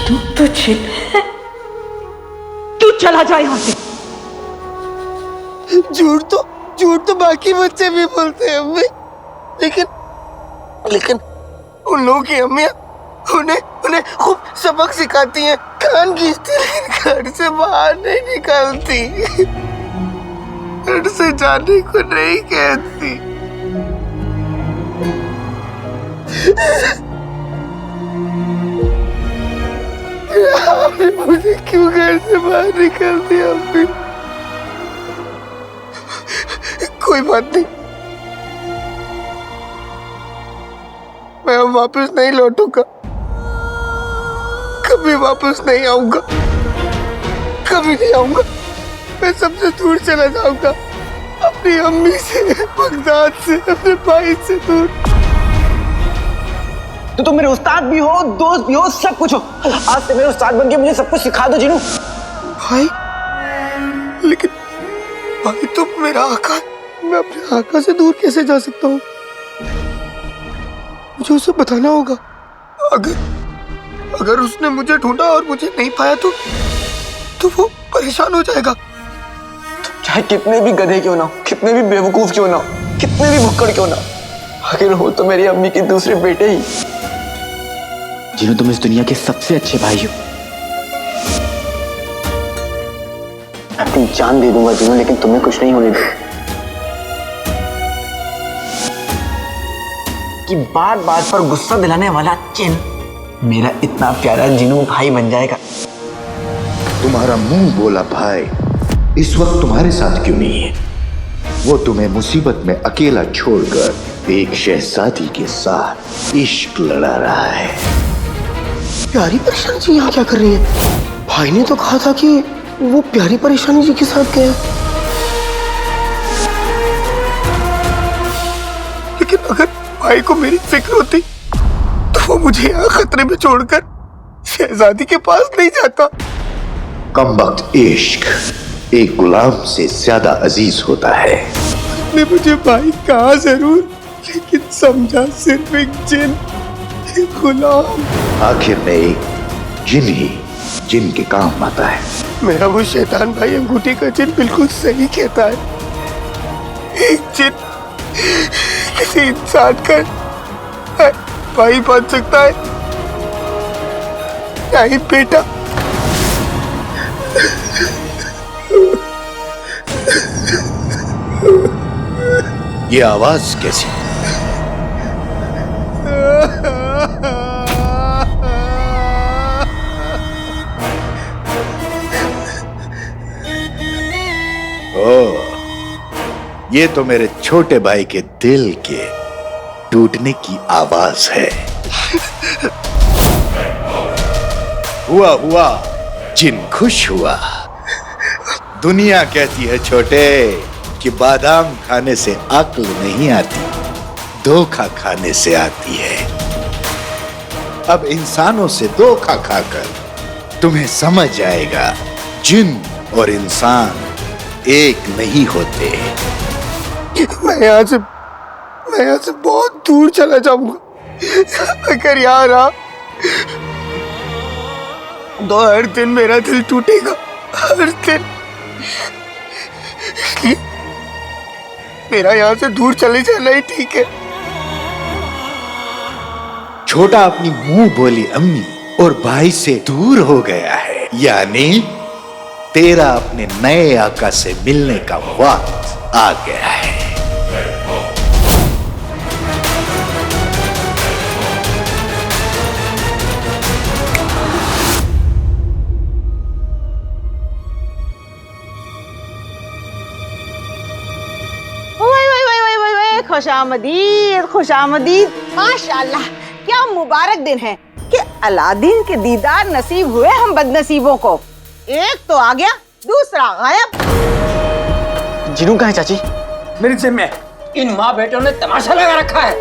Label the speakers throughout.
Speaker 1: तू छिप है, तू चला जा यहाँ से।
Speaker 2: झूठ तो बाकी बच्चे भी बोलते हैं अम्मी, लेकिन उन लोगों की अम्मियां उन्हें खूब सबक सिखाती हैं, कान खींचती लेकिन घर से बाहर नहीं निकालती, घर से जाने को नहीं कहती। आपने मुझे क्यों घर से बाहर निकाल दिया अम्मी? कोई बात नहीं, मैं अब वापस नहीं लौटूंगा, कभी वापस नहीं आऊंगा, कभी नहीं आऊंगा। मैं सबसे दूर चला जाऊंगा, अपनी अम्मी से, बगदाद से, अपने भाई से दूर।
Speaker 3: तो तुम मेरे उस्ताद भी हो, दोस्त भी हो, सब कुछ हो। आज से मेरे उस्ताद बन के मुझे सब कुछ सिखा दो जीनू।
Speaker 2: भाई, लेकिन भाई तो मेरा आका, मैं अपने आका से दूर कैसे जा सकता हूँ? मुझे उसे बताना होगा। अगर उसने मुझे ढूंढा और मुझे नहीं पाया तो वो परेशान हो जाएगा।
Speaker 3: चाहे कितने भी गधे क्यों ना हो, कितने भी बेवकूफ क्यों ना हो, कितने भी भुक्कड़ क्यों ना हो, आखिर हो तो मेरी अम्मी के दूसरे बेटे ही। जिन्हों तुम इस दुनिया के सबसे अच्छे भाई हो। मैं अपनी जान दे दूंगा जिन्हों, लेकिन तुम्हें कुछ नहीं होने दूंगा। कि बार बार पर गुस्सा दिलाने वाला चिन मेरा इतना प्यारा जिनू भाई बन जाएगा।
Speaker 4: तुम्हारा मुंह बोला भाई इस वक्त तुम्हारे साथ क्यों नहीं है? वो तुम्हें मुसीबत में अकेला छोड़कर एक शहजादी के साथ इश्क लड़ा रहा है।
Speaker 2: प्यारी परेशानी जी यहाँ क्या कर रही है? भाई ने तो कहा था कि वो प्यारी परेशानी जी के साथ गया। लेकिन अगर भाई को मेरी फिक्र होती तो वो मुझे यहाँ खतरे में छोड़कर शहजादी के पास नहीं जाता।
Speaker 4: कमबख्त इश्क एक गुलाम से ज्यादा अजीज होता है।
Speaker 2: ने मुझे भाई कहा जरूर, लेकिन समझा सिर्फ एक जिन, एक गुलाम।
Speaker 4: आखिर में एक जिन ही जिन के काम आता है।
Speaker 2: मेरा वो शैतान भाई अंगूठी का जिन बिल्कुल सही कहता है। एक जिन किसी इंसान का भाई बन सकता है, नहीं बेटा।
Speaker 4: ये आवाज कैसी? ओह, ये तो मेरे छोटे भाई के दिल के टूटने की आवाज है। हुआ जिन खुश हुआ। दुनिया कहती है छोटे कि बादाम खाने से अक्ल नहीं आती, धोखा खाने से आती है। अब इंसानों से धोखा खाकर तुम्हें समझ आएगा जिन और इंसान एक नहीं होते।
Speaker 2: मैं यहाँ से बहुत दूर चला जाऊंगा। अगर यहाँ रहा तो हर दिन मेरा दिल टूटेगा, हर दिन। इसलिए मेरा यहाँ से दूर चले जाना ही ठीक है।
Speaker 4: छोटा अपनी मुंह बोली अम्मी और भाई से दूर हो गया है, यानी तेरा अपने नए आका से मिलने का वक्त आ गया है।
Speaker 1: खुशामदीद। माशाल्लाह, क्या मुबारक दिन है कि अलादीन के दीदार नसीब हुए हम बदनसीबों को। एक तो आ गया, दूसरा गायब।
Speaker 3: जिनू कहाँ है चाची?
Speaker 5: मेरी जिम में। इन माँ बेटों ने तमाशा लगा रखा है।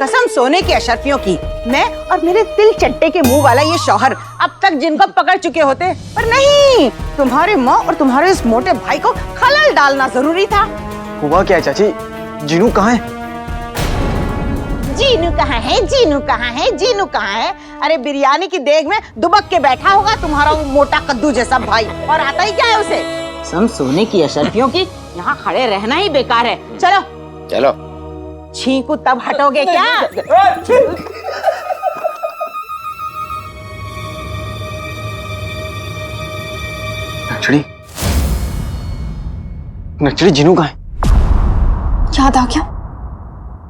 Speaker 1: कसम सोने की अशरफियों की, मैं और मेरे तिल चट्टे के मुंह वाला ये शौहर अब तक जिनको पकड़ चुके होते, पर नहीं, तुम्हारी माँ और तुम्हारे इस मोटे भाई को खलल डालना जरूरी था।
Speaker 3: हुआ क्या है चाची? जिनू कहाँ है?
Speaker 1: जीनू कहाँ है, जीनू कहाँ है, जीनू कहाँ है? अरे बिरयानी की देग में दुबक के बैठा होगा तुम्हारा वो मोटा कद्दू जैसा भाई, और आता ही क्या है उसे? सम सोने की अशर्फियों की यहाँ खड़े रहना ही बेकार है। चलो
Speaker 3: चलो।
Speaker 1: छींकू तब हटोगे क्या?
Speaker 3: नक्सड़ी, नक्सड़ी जीनू कहाँ है?
Speaker 6: याद आ गया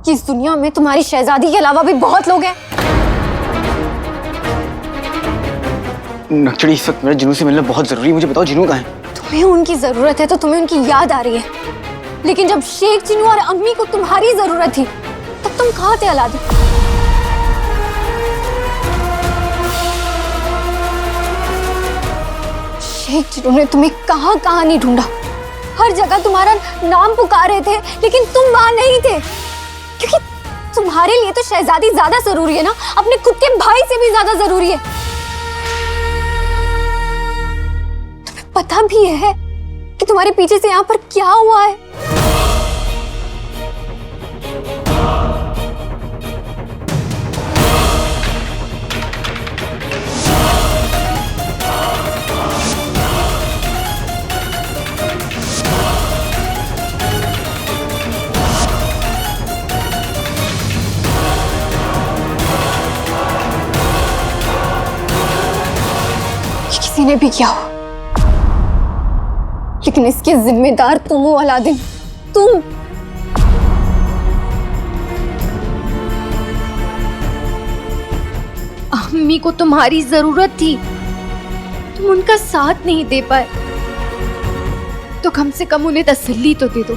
Speaker 6: कि इस दुनिया में तुम्हारी शहजादी के अलावा भी बहुत लोग हैं।
Speaker 3: नक्सड़ी, इस वक्त मेरे जीनू से मिलना बहुत जरूरी है, मुझे बताओ जीनू कहाँ है?
Speaker 6: तुम्हें उनकी जरूरत है तो तुम्हें उनकी याद आ रही है, लेकिन जब शेख जीनू और अम्मी को तुम्हारी जरूरत थी तब तुम कहाँ थे अलादीन? शेख जीनू ने तुम्हें कहाँ कहाँ नहीं ढूंढा, हर जगह तुम्हारा नाम पुकार रहे थे, लेकिन तुम वहां नहीं थे, क्योंकि तुम्हारे लिए तो शहजादी ज्यादा जरूरी है ना, अपने खुद के भाई से भी ज्यादा जरूरी है। तुम्हें पता भी है कि तुम्हारे पीछे से यहाँ पर क्या हुआ है? किसी ने भी किया हो, लेकिन इसके जिम्मेदार तुम हो अलादीन, तुम। अम्मी को तुम्हारी जरूरत थी, तुम उनका साथ नहीं दे पाए, तो कम से कम उन्हें तसल्ली तो दे दो।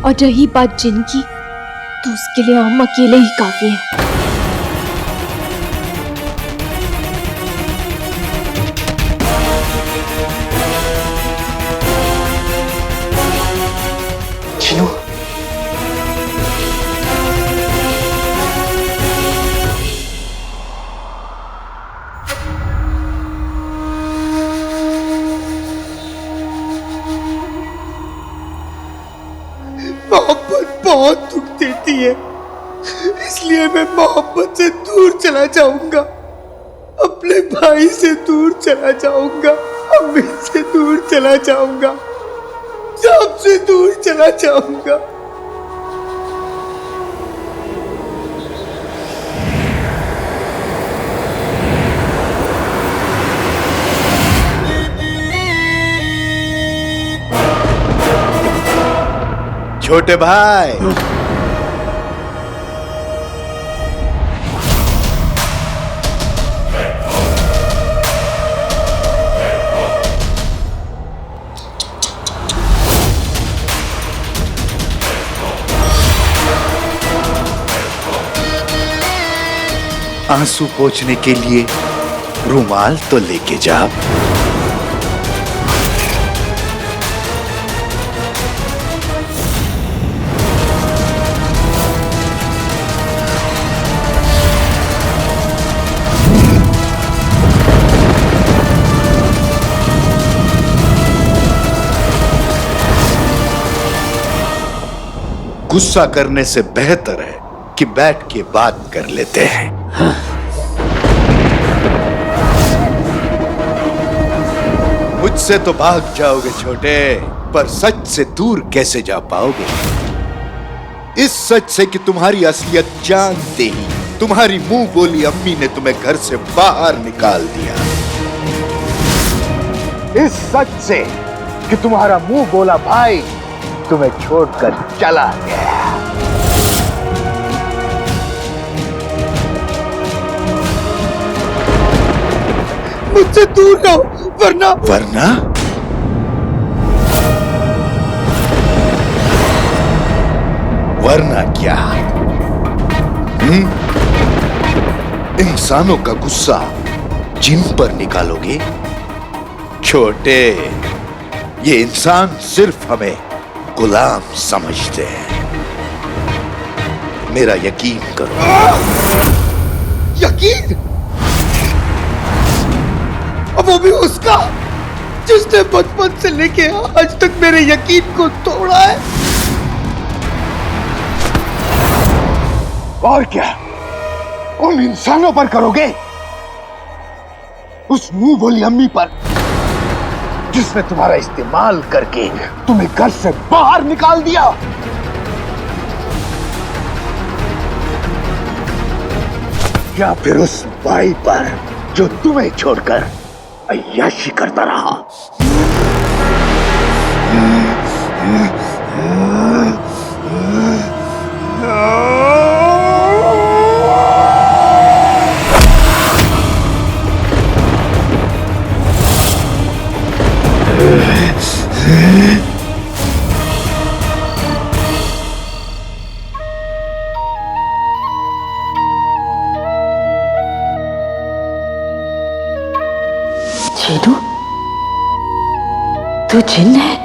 Speaker 6: और रही बात जिन की, तो उसके लिए हम अकेले ही काफी हैं।
Speaker 3: जीनू,
Speaker 2: मोहब्बत बहुत दुख देती है, इसलिए मैं मोहब्बत से दूर चला जाऊंगा, अपने भाई से दूर चला जाऊंगा, अम्मी से दूर चला जाऊंगा, सबसे दूर चला जाऊंगा।
Speaker 4: छोटे भाई, आंसू पोंछने के लिए रुमाल तो लेके जा। गुस्सा करने से बेहतर है कि बैठ के बात कर लेते हैं। मुझसे तो भाग जाओगे छोटे, पर सच से दूर कैसे जा पाओगे? इस सच से कि तुम्हारी असलियत जानते ही तुम्हारी मुंह बोली अम्मी ने तुम्हें घर से बाहर निकाल दिया। इस सच से कि तुम्हारा मुंह बोला भाई तुम्हें छोड़कर चला गया।
Speaker 2: मुझसे दूर रहो, वरना
Speaker 4: वरना वरना क्या? इंसानों का गुस्सा जिन पर निकालोगे? छोटे, ये इंसान सिर्फ हमें गुलाम समझते हैं। मेरा यकीन करो।
Speaker 2: यकीन? अब वो भी उसका, जिसने बचपन से लेके आज तक मेरे यकीन को तोड़ा है।
Speaker 4: और क्या उन इंसानों पर करोगे, उस मुंह बोली अम्मी पर जिसने तुम्हारा इस्तेमाल करके तुम्हें घर से बाहर निकाल दिया? या फिर उस भाई पर जो तुम्हें छोड़कर अय्याशी करता रहा?
Speaker 1: चीनू, तू जिन है?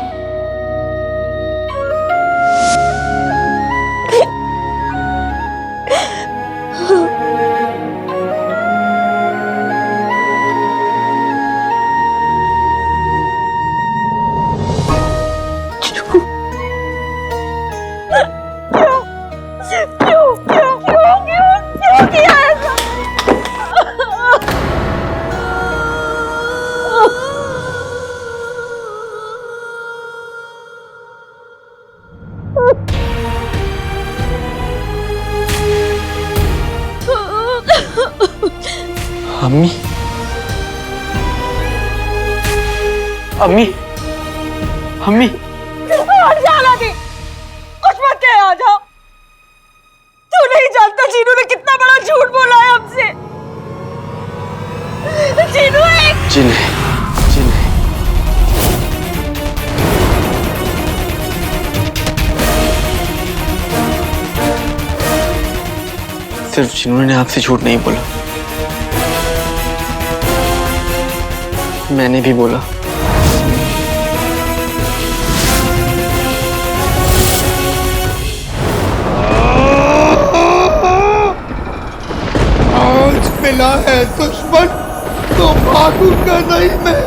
Speaker 1: क्यों किया ऐसा?
Speaker 3: अम्मी, अम्मी, अम्मी,
Speaker 1: और जाना थी, कुछ मत कह, आ जाओ। तू नहीं जानता चीनू ने कितना बड़ा झूठ बोला है हमसे। चीनू एक
Speaker 3: जिन है, जिन है। सिर्फ जिन्होंने ने आपसे झूठ नहीं बोला, मैंने भी बोला।
Speaker 2: आज मिला है दुश्मन तो भागूंगा नहीं मैं।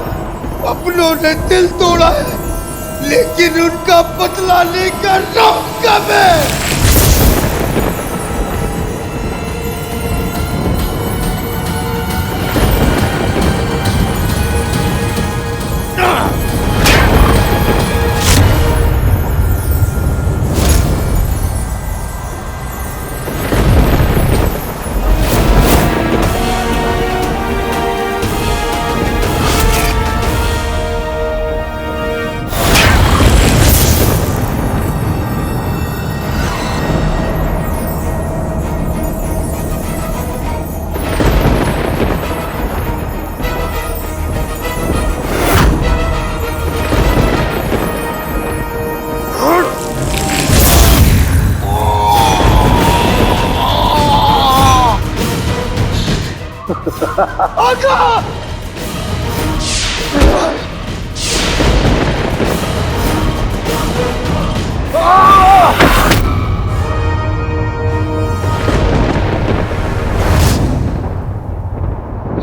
Speaker 2: अपनों ने दिल तोड़ा है लेकिन उनका बदला लेकर रहूंगा मैं।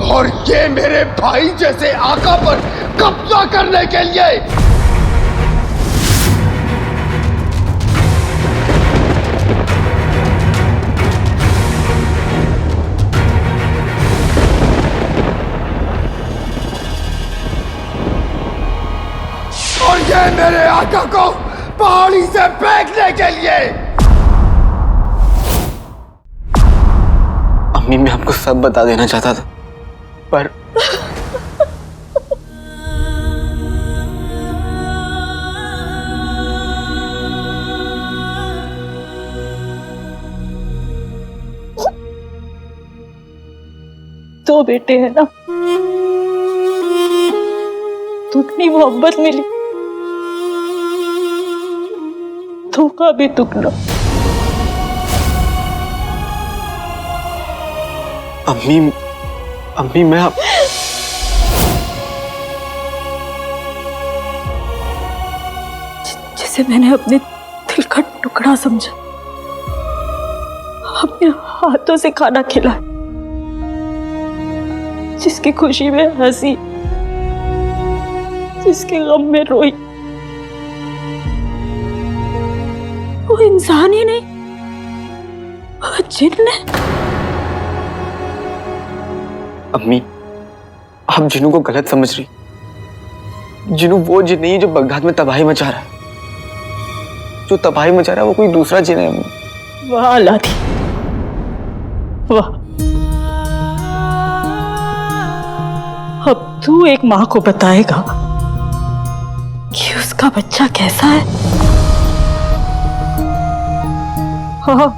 Speaker 2: और ये मेरे भाई जैसे आका पर कब्जा करने के लिए और ये मेरे आका को पहाड़ी से फेंकने के लिए।
Speaker 3: अम्मी, मैं आपको सब बता देना चाहता था पर
Speaker 7: दो बेटे हैं ना, दुगनी मोहब्बत मिली, धोखा भी दुगना।
Speaker 3: अम्मी, अम्मी मैं आप
Speaker 7: जिसे मैंने अपने दिल का टुकड़ा समझा, अपने हाथों से खाना खिलाया, जिसकी खुशी में हंसी, जिसके गम में रोई, वो इंसान ही नहीं, वो जिन ने?
Speaker 3: अम्मी, आप जिनू को गलत समझ रही। जिनू वो जिन नहीं है जो बगदाद में तबाही मचा रहा है। जो तबाही मचा रहा है वो कोई दूसरा जिन है अम्मी।
Speaker 7: वाह लादी, वाह। अब तू एक माँ को बताएगा कि उसका बच्चा कैसा है। हाँ,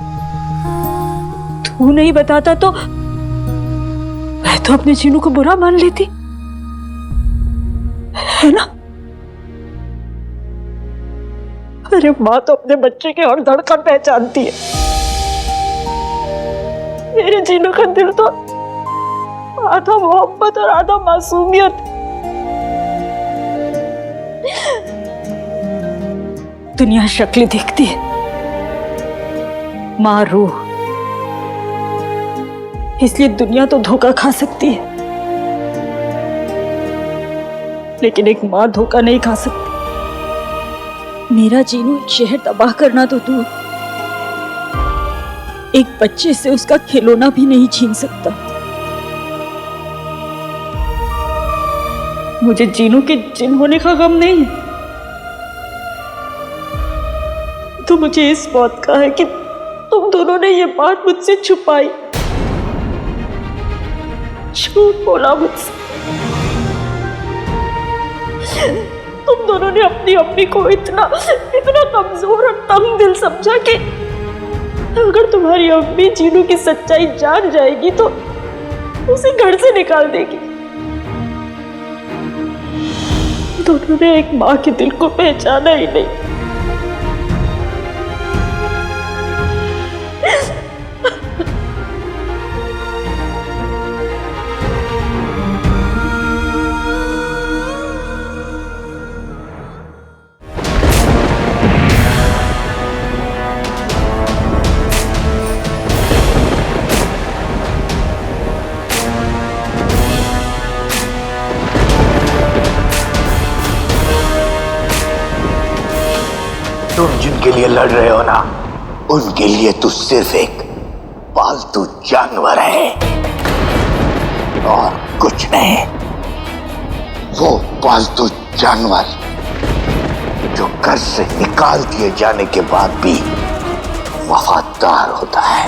Speaker 7: तू नहीं बताता तो मैं तो अपने जीनू को बुरा मान लेती, है ना? अरे माँ तो अपने बच्चे के हर धड़कन पहचानती है। मेरे जीनू का दिल तो आधा मोहब्बत और आधा मासूमियत। दुनिया शक्ल देखती है, माँ रूह। इसलिए दुनिया तो धोखा खा सकती है, लेकिन एक माँ धोखा नहीं खा सकती। मेरा जीनू एक शहर तबाह करना तो दूर, एक बच्चे से उसका खिलौना भी नहीं छीन सकता। मुझे जीनू के जिन होने का गम नहीं है, तो मुझे इस बात का है कि तुम दोनों ने ये बात मुझसे छुपाई, झूठ बोला मुझसे। तुम दोनों ने अपनी अम्मी को इतना कमजोर और तंग दिल समझा कि अगर तुम्हारी अम्मी जीनू की सच्चाई जान जाएगी तो उसे घर से निकाल देगी। दोनों ने एक माँ के दिल को पहचाना ही नहीं।
Speaker 4: तुम जिनके लिए लड़ रहे हो ना, उनके लिए तू सिर्फ एक पालतू जानवर है और कुछ नहीं। वो पालतू जानवर जो घर से निकाल दिए जाने के बाद भी वफादार होता है।